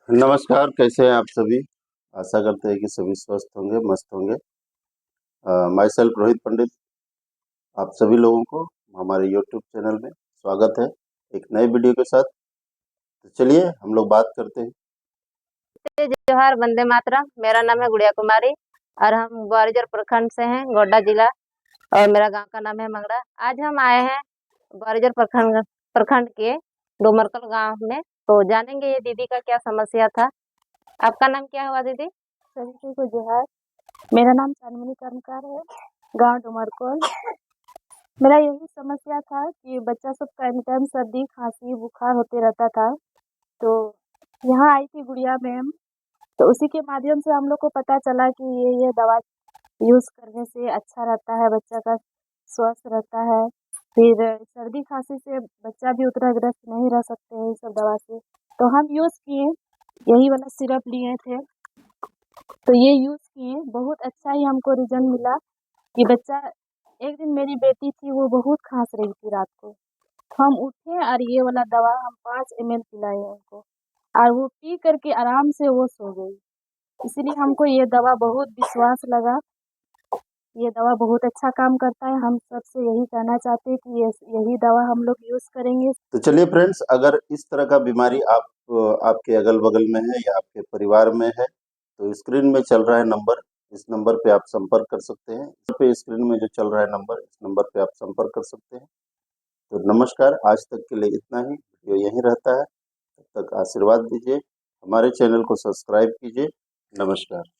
नमस्कार, कैसे हैं आप सभी? आशा करते हैं कि सभी स्वस्थ होंगे, मस्त होंगे। माई सेल्फ रोहित पंडित, आप सभी लोगों को हमारे यूट्यूब चैनल में स्वागत है एक नए वीडियो के साथ। तो चलिए हम लोग बात करते हैं। जोहार, वंदे मातरम। मेरा नाम है गुड़िया कुमारी और हम ग्वारियर प्रखंड से हैं, गोड्डा जिला, और मेरा गांव का नाम है मंगड़ा। आज हम आए हैं ग्वारियर प्रखंड प्रखंड के डोमरकल गांव में, तो जानेंगे ये दीदी का क्या समस्या था। आपका नाम क्या हुआ दीदी? सभी को जोहार। मेरा नाम चांदमनी कर्मकार है, गांव डुमरकोल। मेरा यही समस्या था कि बच्चा सब का एनी टाइम सर्दी खांसी बुखार होते रहता था। तो यहाँ आई थी गुड़िया मैम, तो उसी के माध्यम से हम लोग को पता चला कि ये दवा यूज़ करने से अच्छा रहता है, बच्चा का स्वस्थ रहता है। फिर सर्दी खांसी से बच्चा भी उतना ग्रस्त नहीं रह सकते हैं इस सब दवा से। तो हम यूज़ किए, यही वाला सिरप लिए थे, तो ये यूज़ किए, बहुत अच्छा ही हमको रिजल्ट मिला कि बच्चा। एक दिन मेरी बेटी थी, वो बहुत खांस रही थी रात को, तो हम उठे और ये वाला दवा हम 5 ml पिलाए उनको, और वो पी करके आराम से वो सो गई। इसलिए हमको ये दवा बहुत विश्वास लगा, ये दवा बहुत अच्छा काम करता है। हम सबसे यही कहना चाहते हैं कि यही दवा हम लोग यूज़ करेंगे। तो चलिए फ्रेंड्स, अगर इस तरह का बीमारी आपके अगल-बगल में है या आपके परिवार में है, तो स्क्रीन में चल रहा है नंबर, इस नंबर पे आप संपर्क कर सकते हैं। पे स्क्रीन में जो चल रहा है नंबर, इस नंबर पे आप संपर्क कर सकते हैं। तो नमस्कार, आज तक के लिए इतना ही। वीडियो यहीं रहता है, तब तक आशीर्वाद दीजिए, हमारे चैनल को सब्सक्राइब कीजिए। नमस्कार।